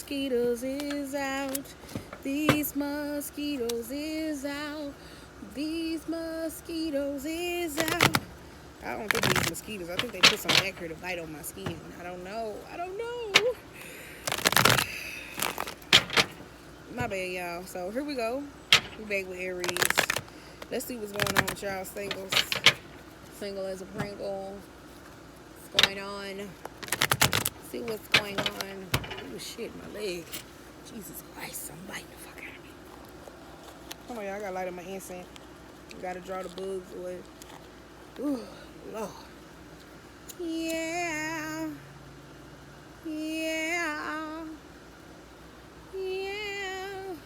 mosquitoes is out. These mosquitoes is out. These mosquitoes is out. I don't think these mosquitoes. I think they put some nectar to bite on my skin. I don't know. My bad, y'all. So here we go. We back with Aries. Let's see what's going on with y'all singles. Single as a Pringle. What's going on? See what's going on. Oh shit, my leg. Jesus Christ, I'm biting the fuck out of me. Come on, y'all. I gotta light up my incense. Gotta draw the bugs away. Ooh, Lord. Yeah.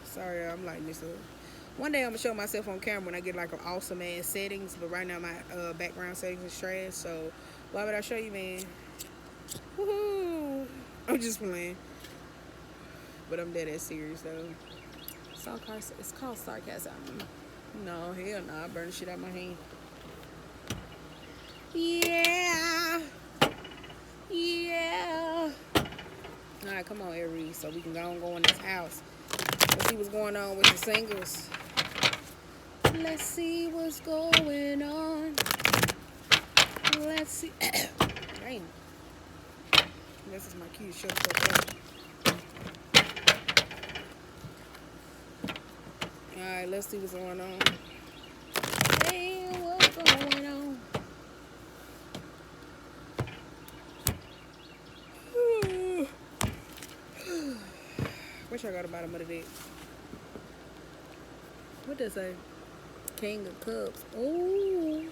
Sorry, I'm lighting this up. One day I'm gonna show myself on camera when I get like an awesome ass settings, but right now my background settings is trash. So why would I show you, man? Woohoo! I'm just playing, but I'm dead ass serious though. It's called sarcasm. No, hell no, I burn the shit out of my hand. Yeah. Alright, come on, Aries, so we can go in this house. Let's see what's going on with the singles. Let's see what's going on. Let's see. Dang. This is my cue. Shut the fuck up. Alright, let's see what's going on. Hey, what's going on? What y'all got about him of the deck? What does that say? King of Cups. Ooh.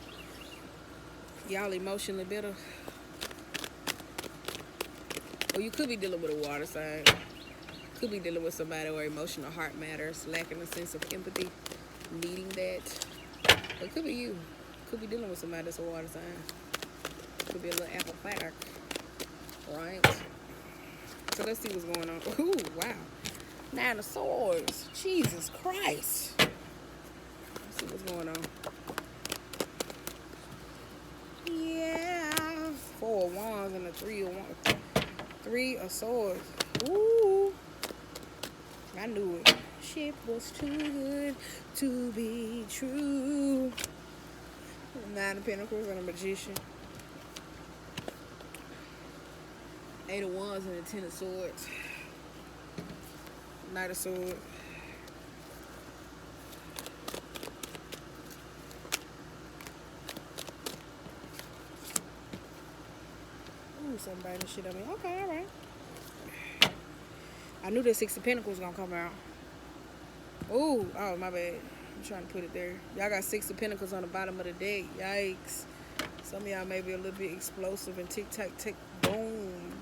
Y'all emotionally bitter. Or you could be dealing with a water sign. Could be dealing with somebody where emotional heart matters, lacking a sense of empathy, needing that. Or it could be you. Could be dealing with somebody that's a water sign. Could be a little apathetic. Right? So let's see what's going on. Ooh, wow. 9 of Swords. Jesus Christ. Let's see what's going on. Yeah. 4 of Wands and a 3 of Wands. 3 of Swords. Ooh. I knew it. Shit was too good to be true. 9 of Pentacles and a Magician. 8 of Wands and a 10 of Swords. Knight of Swords. Ooh, somebody biting shit on me. Okay, alright. I knew that 6 of Pentacles was gonna come out. Ooh, oh, my bad. I'm trying to put it there. Y'all got 6 of Pentacles on the bottom of the deck. Yikes. Some of y'all may be a little bit explosive and tick, tick, boom.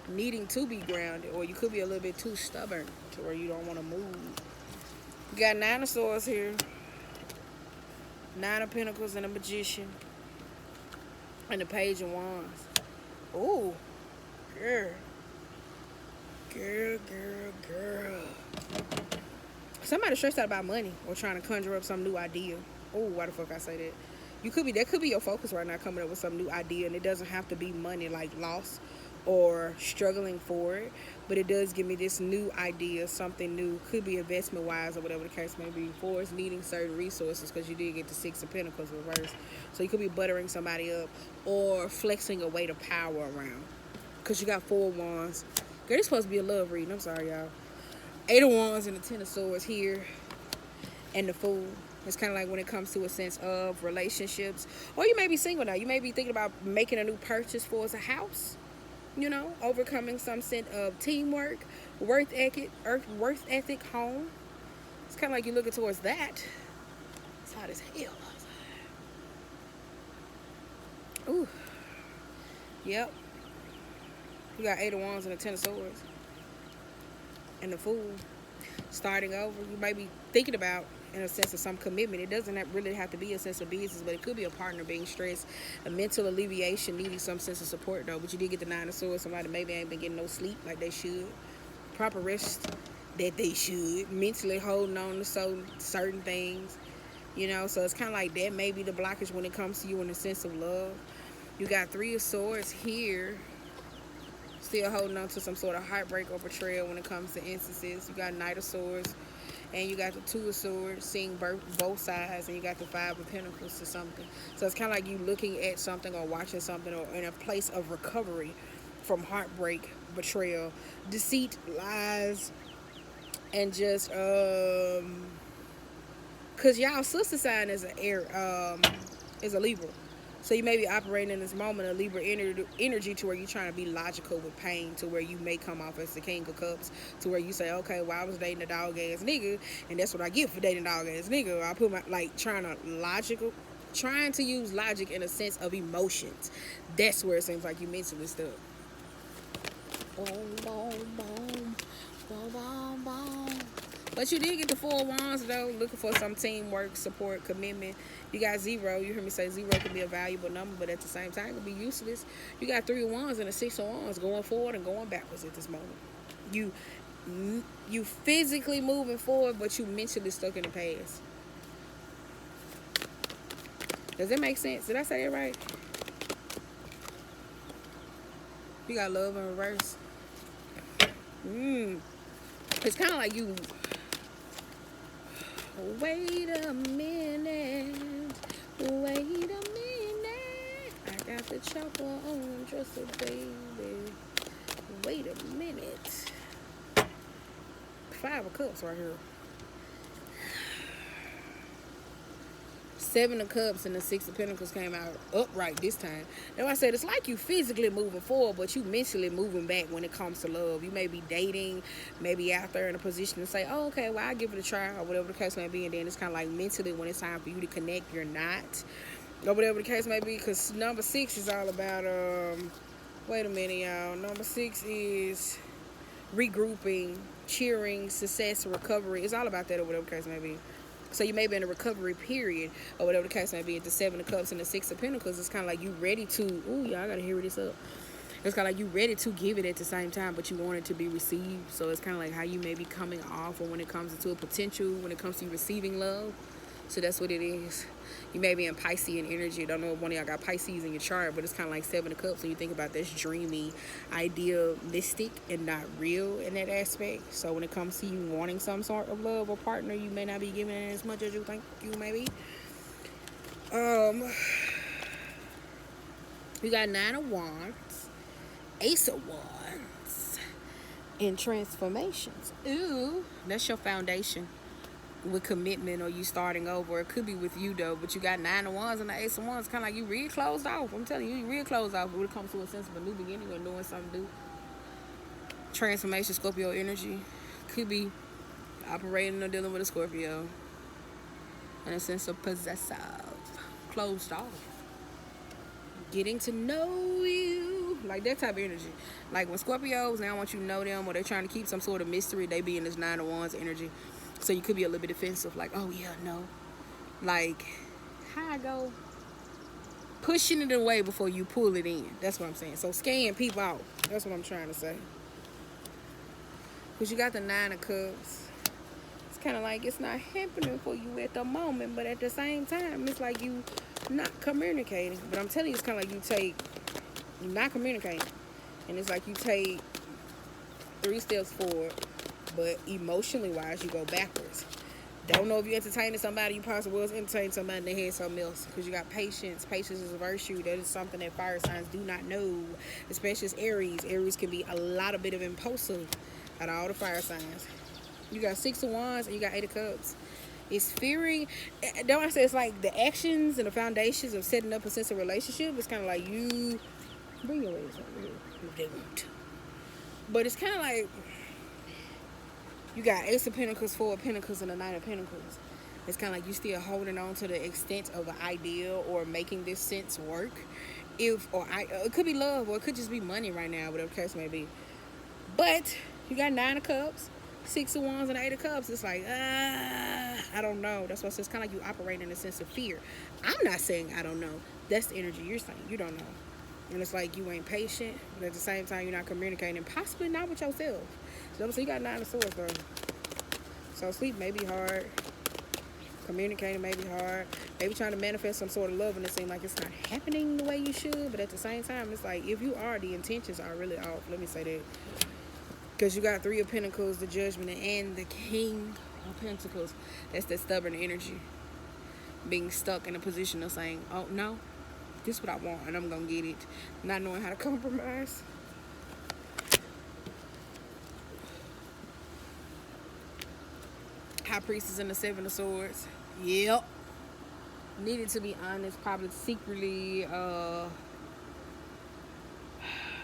Needing to be grounded. Or you could be a little bit too stubborn to where you don't want to move. You got 9 of Swords here. 9 of Pentacles and a Magician. And the Page of Wands. Ooh. Girl. Girl. Somebody stressed out about money or trying to conjure up some new idea. Oh, why the fuck I say that? That could be your focus right now, coming up with some new idea, and it doesn't have to be money like loss or struggling for it, but it does give me this new idea, something new. Could be investment wise or whatever the case may be. For it's needing certain resources, because you did get the 6 of Pentacles reversed, so you could be buttering somebody up or flexing a weight of power around, because you got 4 of Wands. Girl, this supposed to be a love reading. I'm sorry, y'all. 8 of Wands and the 10 of Swords here, and the Fool. It's kind of like when it comes to a sense of relationships, or you may be single now. You may be thinking about making a new purchase for us, a house. You know, overcoming some sense of teamwork, worth ethic, home. It's kind of like you're looking towards that. It's hot as hell. Ooh. Yep. You got 8 of Wands and the 10 of Swords. And the Fool. Starting over. You might be thinking about, in a sense of some commitment. It doesn't really have to be a sense of business, but it could be a partner being stressed, a mental alleviation, needing some sense of support though. But you did get the 9 of Swords. Somebody maybe ain't been getting no sleep like they should. Proper rest that they should. Mentally holding on to certain things. You know, so it's kind of like that may be the blockage when it comes to you in the sense of love. You got 3 of Swords here. Still holding on to some sort of heartbreak or betrayal when it comes to instances. You got Knight of Swords, and you got the Two of Swords, seeing both sides, and you got the Five of Pentacles to something. So it's kind of like you looking at something or watching something or in a place of recovery from heartbreak, betrayal, deceit, lies, and just because y'all sister sign is is a Libra. So you may be operating in this moment a Libra energy to where you're trying to be logical with pain, to where you may come off as the King of Cups, to where you say, okay, well, I was dating a dog ass nigga, and that's what I get for dating a dog ass nigga. I put my, like, trying to use logic in a sense of emotions. That's where it seems like you mentally stuck. Boom, boom, boom, boom, boom, boom. But you did get the Four of Wands, though, looking for some teamwork, support, commitment. You got 0. You heard me say 0 could be a valuable number, but at the same time, it could be useless. You got 3 of Wands and a 6 of Wands going forward and going backwards at this moment. You physically moving forward, but you mentally stuck in the past. Does that make sense? Did I say it right? You got love in reverse. It's kind of like you... Wait a minute. Wait a minute. I got the chopper on dresser, baby. Wait a minute. 5 of Cups right here. 7 of Cups and the 6 of Pentacles came out upright this time. That's why I said it's like you physically moving forward, but you mentally moving back when it comes to love. You may be dating, maybe out there in a position to say, oh, okay, well, I'll give it a try, or whatever the case may be. And then it's kind of like mentally when it's time for you to connect, you're not. Or whatever the case may be, because number 6 is all about, wait a minute, y'all. Number 6 is regrouping, cheering, success, recovery. It's all about that, or whatever the case may be. So you may be in a recovery period, or whatever the case may be. At the 7 of Cups and the 6 of Pentacles, it's kind of like you ready to, ooh, y'all gotta hear this up. It's kind of like you ready to give it at the same time, but you want it to be received. So it's kind of like how you may be coming off, or when it comes to a potential, when it comes to you receiving love. So that's what it is. You may be in Piscean energy. I don't know if one of y'all got Pisces in your chart, but it's kind of like 7 of Cups. So you think about this dreamy, idealistic, and not real in that aspect. So when it comes to you wanting some sort of love or partner, you may not be giving it as much as you think you may be. You got 9 of Wands, Ace of Wands, and transformations. Ooh, that's your foundation. With commitment, or you starting over. It could be with you though, but you got 9 of Wands and the Ace of Wands. Kind of like you real closed off. I'm telling you, you real closed off when it comes to a sense of a new beginning or doing something new. Transformation, Scorpio energy. Could be operating or dealing with a Scorpio in a sense of possessive, closed off, getting to know you, like that type of energy. Like when Scorpios, they don't want you to know them, or they're trying to keep some sort of mystery, they be in this 9 of Wands energy. So you could be a little bit defensive, like, oh yeah, no. Like, how I go? Pushing it away before you pull it in. That's what I'm saying. So scan people out. That's what I'm trying to say. Because you got the 9 of Cups. It's kind of like it's not happening for you at the moment, but at the same time, it's like you not communicating. But I'm telling you, it's kind of like you're not communicating. And it's like you take 3 steps forward, but emotionally wise, you go backwards. Don't know if you're entertaining somebody, you possibly was entertaining somebody and they had something else. Because you got patience. Patience is a virtue. That is something that fire signs do not know. Especially as Aries. Aries can be a lot of bit of impulsive out of all the fire signs. You got 6 of Wands and you got 8 of Cups. It's fearing. Don't I say it's like the actions and the foundations of setting up a sense of relationship. It's kind of like you bring your ways over here. They won't. But it's kind of like you got Ace of Pentacles, 4 of Pentacles, and the 9 of Pentacles. It's kind of like you still holding on to the extent of an ideal or making this sense work. It could be love, or it could just be money right now, whatever the case may be. But you got 9 of Cups, 6 of Wands, and 8 of Cups. It's like, I don't know. That's why it's kind of like you operate in a sense of fear. I'm not saying I don't know. That's the energy you're saying. You don't know. And it's like you ain't patient, but at the same time, you're not communicating, possibly not with yourself. So you got 9 of Swords, though. So sleep may be hard. Communicating may be hard. Maybe trying to manifest some sort of love and it seems like it's not happening the way you should. But at the same time, it's like if you are, the intentions are really off. Let me say that. Because you got 3 of Pentacles, the Judgment, and the King of Pentacles. That's that stubborn energy. Being stuck in a position of saying, oh, no, this is what I want, and I'm going to get it. Not knowing how to compromise. High Priestess and the 7 of Swords. Yep. Needed to be honest, probably secretly,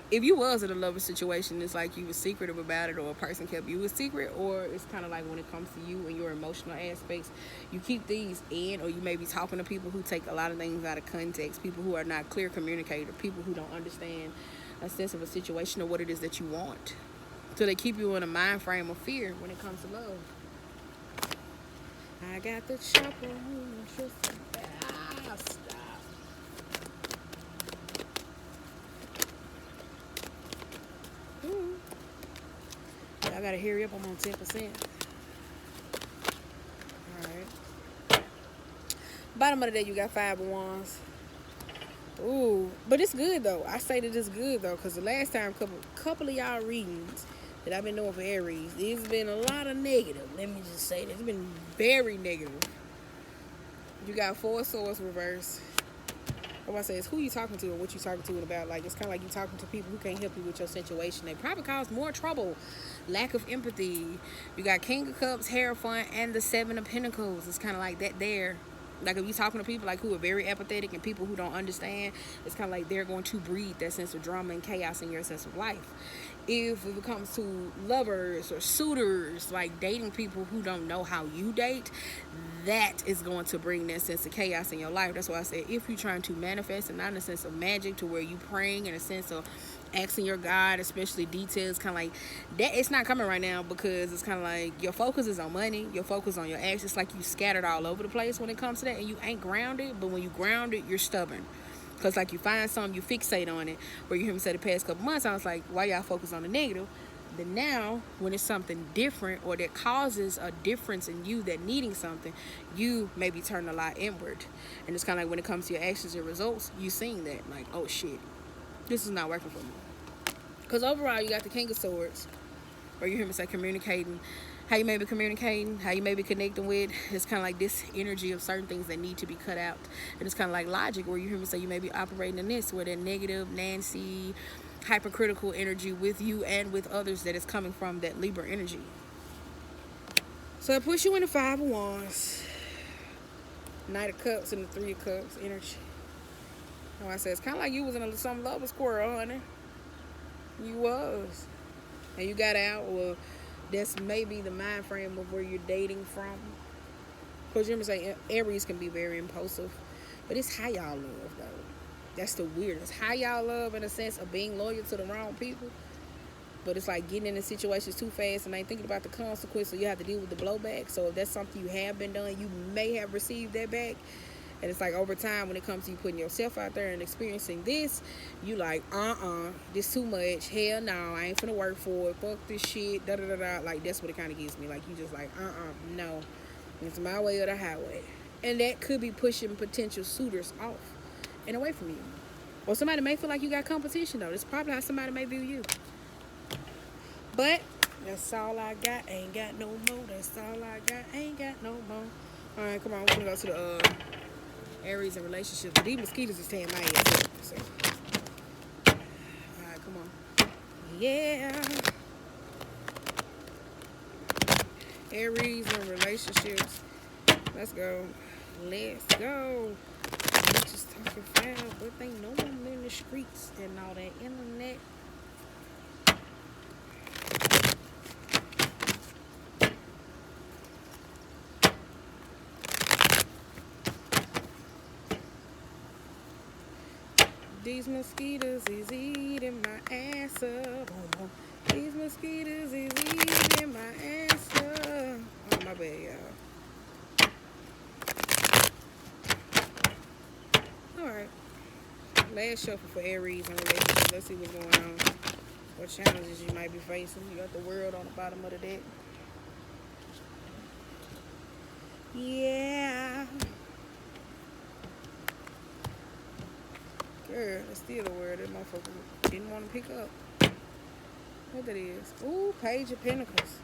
if you was in a lover situation, it's like you was secretive about it, or a person kept you a secret, or it's kind of like when it comes to you and your emotional aspects, you keep these in, or you may be talking to people who take a lot of things out of context, people who are not clear communicators, people who don't understand a sense of a situation or what it is that you want. So they keep you in a mind frame of fear when it comes to love. I got the chopper. Stop. I gotta hurry up. I'm on 10%. Alright. Bottom of the day, you got 5 of Wands. Ooh. But it's good, though. I say that it's good, though, because the last time, couple of y'all readings that I've been doing for Aries, there's been a lot of negative. Let me just say that. It's been very negative. You got 4 Swords reversed. What I say is who you talking to or what you talking to it about. Like, it's kind of like you talking to people who can't help you with your situation. They probably cause more trouble. Lack of empathy. You got King of Cups, Hierophant, and the 7 of Pentacles. It's kind of like that there. Like, if you talking to people like who are very apathetic and people who don't understand, it's kind of like they're going to breed that sense of drama and chaos in your sense of life. If it comes to lovers or suitors, like dating people who don't know how you date, that is going to bring that sense of chaos in your life. That's why I said if you're trying to manifest and not in a sense of magic to where you praying in a sense of asking your God, especially details, kind of like that, it's not coming right now because it's kind of like your focus is on money, your focus on your actions. It's like you scattered all over the place when it comes to that, and you ain't grounded. But when you grounded, you're stubborn. Because, like, you find something, you fixate on it. Where you hear me say the past couple months, I was like, why y'all focus on the negative? Then now, when it's something different or that causes a difference in you that needing something, you maybe turn a lot inward. And it's kind of like when it comes to your actions and results, you seeing that. Like, oh, shit, this is not working for me. Because overall, you got the King of Swords. Where you hear me say communicating. How you may be communicating, how you may be connecting with, it's kind of like this energy of certain things that need to be cut out. And it's kind of like logic, where you hear me say you may be operating in this, where that negative, Nancy, hypercritical energy with you and with others that is coming from that Libra energy. So it puts you in the 5 of Wands, Knight of Cups, and the 3 of Cups energy. Like I said, it's kind of like you was in some lover squirrel, honey. You was. And you got out, or that's maybe the mind frame of where you're dating from. Because you remember saying Aries can be very impulsive. But it's how y'all love, though. That's the weirdest. How y'all love in a sense of being loyal to the wrong people. But it's like getting into situations too fast and ain't thinking about the consequences, so you have to deal with the blowback. So if that's something you have been doing, you may have received that back. And it's like over time, when it comes to you putting yourself out there and experiencing this, you like, this too much. Hell no, I ain't finna work for it. Fuck this shit. Da-da-da-da. Like, that's what it kind of gives me. Like, you just like, no. It's my way or the highway. And that could be pushing potential suitors off and away from you. Or somebody may feel like you got competition, though. That's probably how somebody may view you. But that's all I got. Ain't got no more. That's all I got. Ain't got no more. All right, come on. We're gonna go to the Aries and relationships. But these mosquitoes is tearing my ass up. So. Alright, come on. Yeah. Aries and relationships. Let's go. Let's go. Just talking foul, but ain't no one in the streets and all that internet. These mosquitoes is eating my ass up. These mosquitoes is eating my ass up. Oh, my bad, y'all. Alright. Last shuffle for Aries and relationships. Let's see what's going on. What challenges you might be facing. You got the World on the bottom of the deck. Yeah. Girl, that's still a word that motherfucker didn't want to pick up. What that is? Ooh, Page of Pentacles.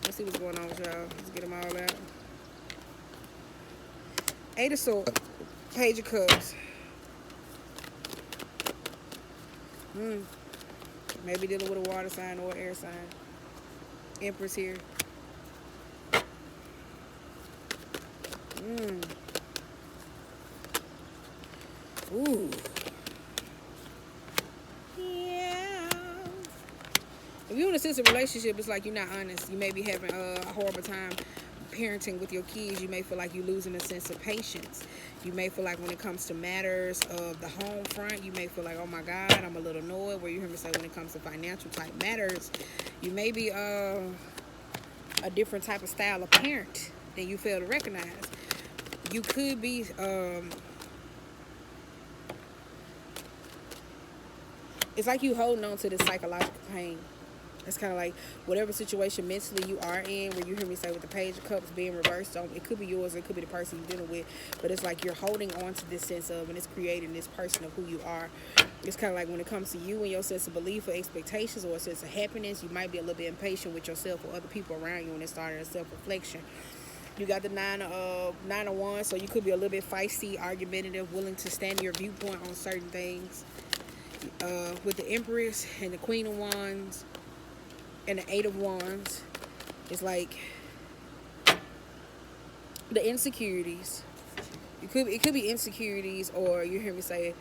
Let's see what's going on with y'all. Let's get them all out. Eight of Swords. Page of Cups. Maybe dealing with a water sign or an air sign. Empress here. Ooh. Yeah. If you're in a sensitive relationship, it's like you're not honest. You may be having a horrible time parenting with your kids. You may feel like you're losing a sense of patience. You may feel like when it comes to matters of the home front, you may feel like, oh my God, I'm a little annoyed. Where you hear me say when it comes to financial type matters, you may be a different type of style of parent than you fail to recognize. You could be it's like you holding on to this psychological pain. It's kind of like whatever situation mentally you are in, where you hear me say with the Page of Cups being reversed, it could be yours, it could be the person you're dealing with, but it's like you're holding on to this sense of, and it's creating this person of who you are. It's kind of like when it comes to you and your sense of belief or expectations or a sense of happiness, you might be a little bit impatient with yourself or other people around you, and it's starting a self-reflection. You got the nine of Wands, so you could be a little bit feisty, argumentative, willing to stand your viewpoint on certain things. With the Empress and the Queen of Wands and the Eight of Wands, it's like the insecurities. It could be insecurities, or you hear me say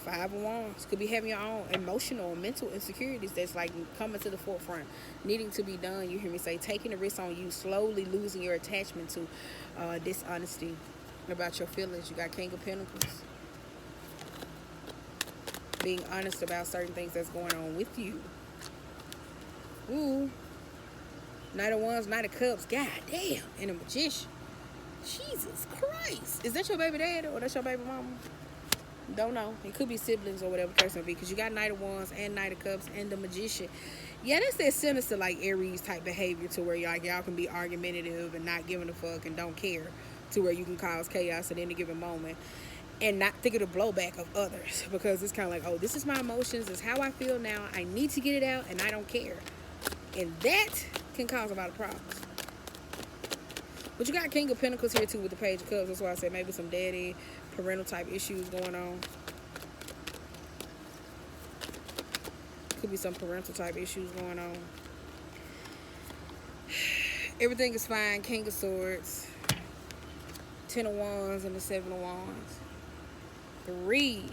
Five of Wands. Could be having your own emotional and mental insecurities that's like coming to the forefront, needing to be done. You hear me say taking a risk on you, slowly losing your attachment to dishonesty about your feelings. You got King of Pentacles. Being honest about certain things that's going on with you. Ooh. Knight of Wands, Knight of Cups. God damn. And a Magician. Jesus Christ. Is that your baby dad or that's your baby mama? Don't know. It could be siblings or whatever the case may be. Because you got Knight of Wands and Knight of Cups and the Magician. Yeah, that's that sinister like Aries type behavior to where y'all can be argumentative and not giving a fuck and don't care. To where you can cause chaos at any given moment. And not think of the blowback of others, because it's kind of like, oh, this is my emotions, this is how I feel now, I need to get it out, and I don't care. And that can cause a lot of problems. But you got King of Pentacles here too with the Page of Cups. That's why I said maybe some daddy, parental type issues going on. Could be some parental type issues going on. Everything is fine. King of Swords, Ten of Wands, and the Seven of Wands. 3.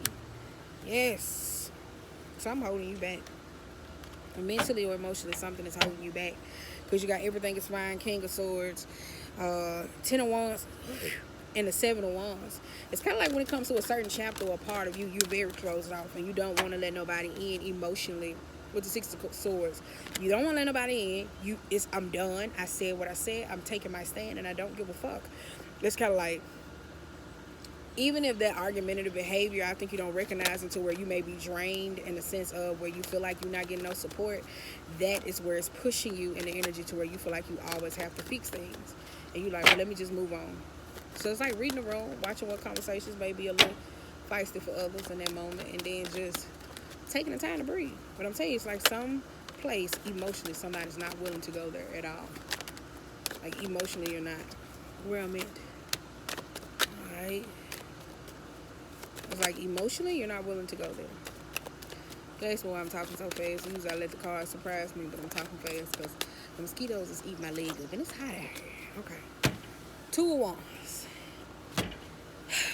Yes. So I'm holding you back. Mentally or emotionally, something is holding you back. Because you got everything is fine. King of Swords. 10 of Wands. And the 7 of Wands. It's kind of like when it comes to a certain chapter or part of you, you're very closed off. And you don't want to let nobody in emotionally. With the 6 of Swords. You don't want to let nobody in. I'm done. I said what I said. I'm taking my stand. And I don't give a fuck. It's kind of like, even if that argumentative behavior, I think you don't recognize until where you may be drained in the sense of where you feel like you're not getting no support. That is where it's pushing you in the energy to where you feel like you always have to fix things. And you're like, well, let me just move on. So it's like reading the room, watching what conversations may be a little feisty for others in that moment, and then just taking the time to breathe. But I'm telling you, it's like some place emotionally somebody's not willing to go there at all. Like emotionally you're not where I'm at. Alright. It's like emotionally, you're not willing to go there. That's why I'm talking so fast. Usually I let the cards surprise me, but I'm talking fast because the mosquitoes is eating my leg up. And it's hot out here. Okay. 2 of Wands.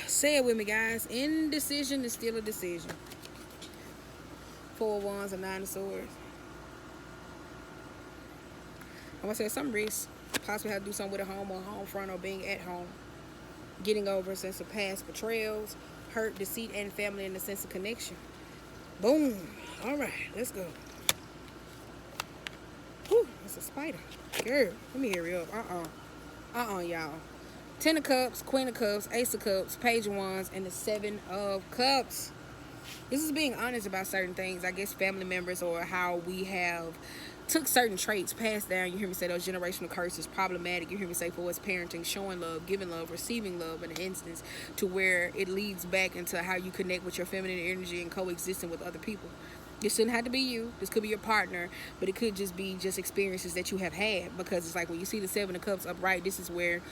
Say it with me, guys. Indecision is still a decision. 4 of Wands and 9 of Swords. I'm going to say some risk. Possibly have to do something with a home or home front or being at home. Getting over a sense of past betrayals. Hurt, deceit, and family in the sense of connection. Boom. All right, let's go. Whew, that's a spider. Girl, let me hurry up. Y'all. 10 of Cups, Queen of Cups, Ace of Cups, Page of Wands, and the 7 of Cups. This is being honest about certain things. I guess family members or how we have took certain traits passed down. You hear me say those generational curses, problematic. You hear me say for what's parenting, showing love, giving love, receiving love in an instance, to where it leads back into how you connect with your feminine energy and coexisting with other people. This shouldn't have to be you. This could be your partner, but it could just be just experiences that you have had. Because it's like when you see the Seven of Cups upright, this is where,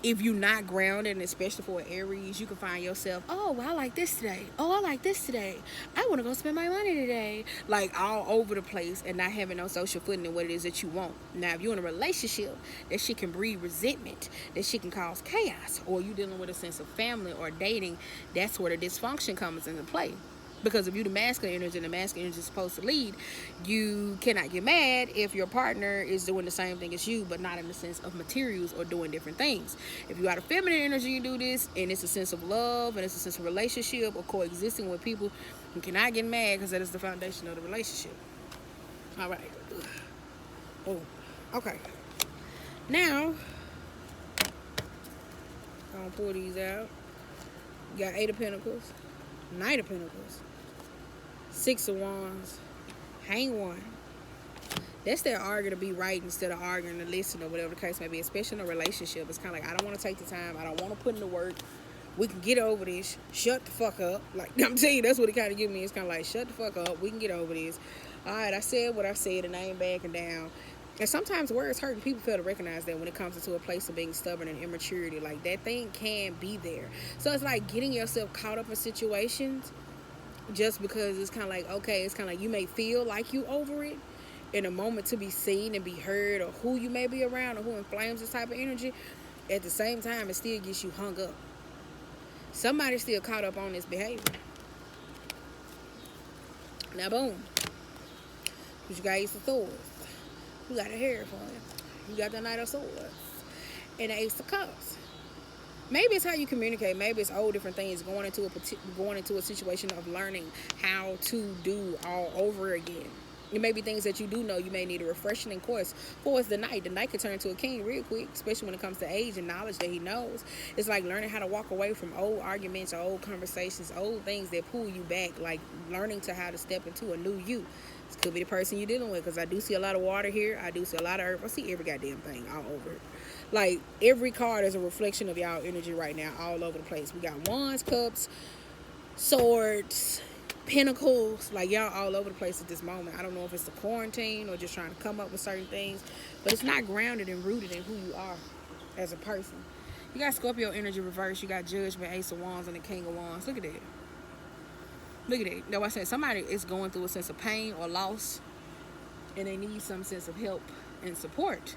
if you're not grounded, and especially for an Aries, you can find yourself, oh, well, I like this today. Oh, I like this today. I want to go spend my money today. Like all over the place and not having no social footing in what it is that you want. Now, if you're in a relationship, that shit can breed resentment, that shit can cause chaos, or you dealing with a sense of family or dating, that's where the dysfunction comes into play. Because if you're the masculine energy and the masculine energy is supposed to lead, you cannot get mad if your partner is doing the same thing as you, but not in the sense of materials or doing different things. If you got a feminine energy, you do this, and it's a sense of love, and it's a sense of relationship or coexisting with people, you cannot get mad, because that is the foundation of the relationship. All right. Oh, okay. Now, I'm going to pull these out. You got 8 of Pentacles, Knight of Pentacles, 6 of Wands, Hang One. That's their arguing to be right instead of arguing to listen, or whatever the case may be, especially in a relationship. It's kind of like, I don't want to take the time. I don't want to put in the work. We can get over this. Shut the fuck up. Like, I'm telling you, that's what it kind of gives me. It's kind of like, shut the fuck up. We can get over this. All right, I said what I said, and I ain't backing down. And sometimes words hurt, and people fail to recognize that when it comes into a place of being stubborn and immaturity. Like, that thing can be there. So it's like getting yourself caught up in situations just because it's kind of like, okay, it's kind of like you may feel like you over it in a moment to be seen and be heard, or who you may be around, or who inflames this type of energy. At the same time, it still gets you hung up. Somebody's still caught up on this behavior. Now, boom. You got Ace of Swords. You got a hair for it. You got the Knight of Swords. And the Ace of Cups. Maybe it's how you communicate. Maybe it's all different things going into a situation of learning how to do all over again. It may be things that you do know. You may need a refreshing course. For it's the Knight. The Knight can turn into a king real quick, especially when it comes to age and knowledge that he knows. It's like learning how to walk away from old arguments or old conversations, old things that pull you back, like learning to how to step into a new you. This could be the person you're dealing with, because I do see a lot of water here. I do see a lot of earth. I see every goddamn thing all over it. Like, every card is a reflection of y'all energy right now, all over the place. We got Wands, Cups, Swords, Pentacles. Like, y'all all over the place at this moment. I don't know if it's the quarantine or just trying to come up with certain things, but it's not grounded and rooted in who you are as a person. You got Scorpio energy reversed. You got Judgment, Ace of Wands, and the King of Wands. Look at that. Look at that. Now, I said somebody is going through a sense of pain or loss, and they need some sense of help and support.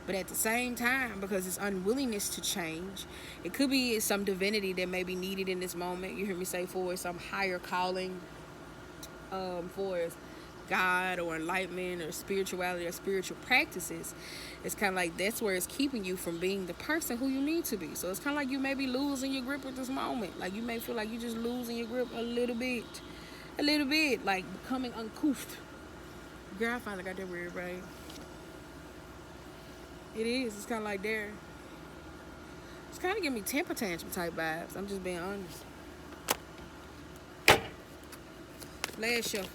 But at the same time, because it's unwillingness to change, it could be some divinity that may be needed in this moment. You hear me say, for some higher calling, for God or enlightenment or spirituality or spiritual practices. It's kind of like that's where it's keeping you from being the person who you need to be. So it's kind of like you may be losing your grip at this moment. Like, you may feel like you're just losing your grip a little bit, like becoming uncouth. Girl, I finally got that weird, right? It is. It's kind of like there. It's kind of giving me temper tantrum type vibes. I'm just being honest. Last shuffle.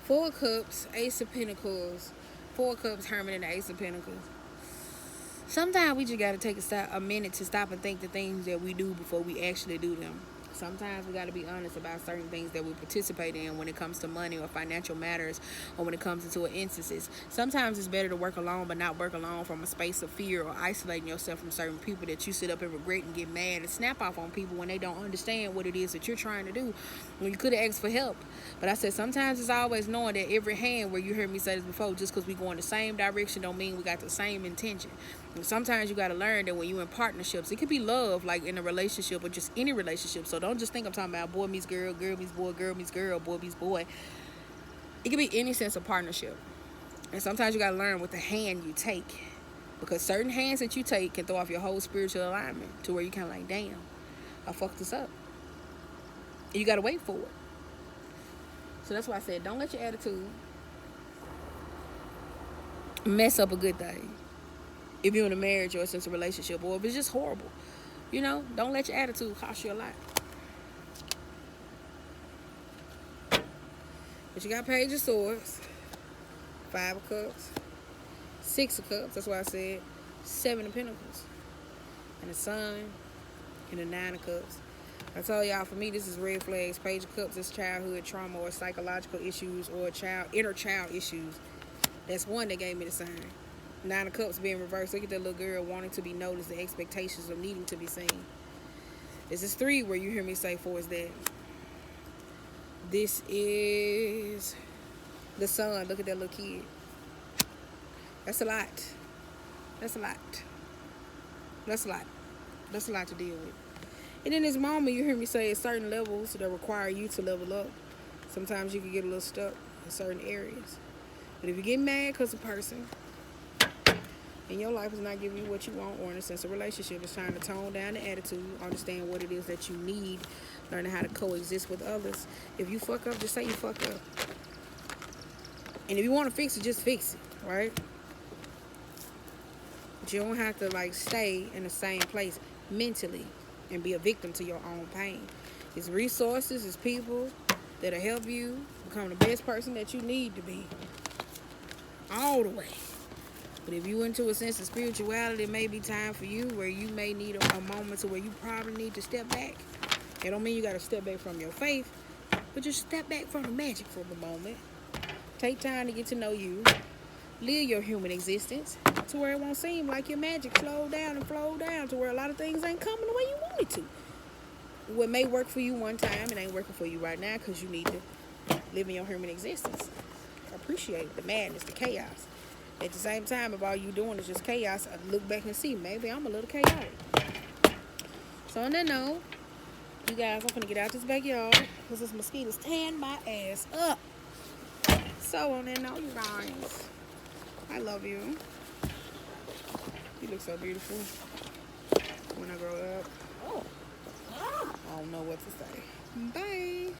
Four Cups, Ace of Pentacles. 4 Cups, Hermit, and the Ace of Pentacles. Sometimes we just got to take a minute to stop and think the things that we do before we actually do them. Sometimes we got to be honest about certain things that we participate in when it comes to money or financial matters, or when it comes into instances. Sometimes it's better to work alone, but not work alone from a space of fear or isolating yourself from certain people that you sit up and regret and get mad and snap off on people when they don't understand what it is that you're trying to do, when you could have asked for help. But I said sometimes it's always knowing that every hand, where you heard me say this before, just because we go in the same direction don't mean we got the same intention. And sometimes you got to learn that when you're in partnerships, it could be love, like in a relationship or just any relationship. So don't just think I'm talking about boy meets girl, girl meets boy, girl meets girl, boy meets boy. It could be any sense of partnership. And sometimes you got to learn what the hand you take, because certain hands that you take can throw off your whole spiritual alignment to where you kind of like, damn, I fucked this up. And you got to wait for it. So that's why I said, don't let your attitude mess up a good thing. if you're in a marriage or a sense of relationship, or if it's just horrible. You know, don't let your attitude cost you a lot. But you got Page of Swords, 5 of Cups, 6 of Cups, that's why I said 7 of Pentacles, and the Sun, and the 9 of Cups. I told y'all, for me, this is red flags. Page of Cups is childhood trauma or psychological issues or inner child issues. That's one that gave me the sign. 9 of Cups being reversed. Look at that little girl wanting to be noticed, the expectations of needing to be seen. This is 3 where you hear me say 4 is that. This is the Sun. Look at that little kid. That's a lot. That's a lot. That's a lot. That's a lot to deal with. And in this moment, you hear me say at certain levels that require you to level up. Sometimes you can get a little stuck in certain areas. But if you get mad because a person in your life is not giving you what you want, or in a sense of relationship, it's trying to tone down the attitude, understand what it is that you need, learning how to coexist with others. If you fuck up, just say you fuck up. And if you want to fix it, just fix it, right? But you don't have to like stay in the same place mentally and be a victim to your own pain. It's resources, it's people that'll help you become the best person that you need to be. All the way. But if you into a sense of spirituality, it may be time for you where you may need a moment to where you probably need to step back. It don't mean you got to step back from your faith, but just step back from the magic for the moment. Take time to get to know you. Live your human existence to where it won't seem like your magic slowed down and flowed down to where a lot of things ain't coming the way you want it to. What may work for you one time, it ain't working for you right now because you need to live in your human existence. Appreciate the madness, the chaos. At the same time, if all you doing is just chaos, I look back and see, maybe I'm a little chaotic. So on that note, you guys, I'm gonna get out this backyard because this mosquito's tearing my ass up. So on that note, you guys, I love you. You look so beautiful. When I grow up, I don't know what to say. Bye.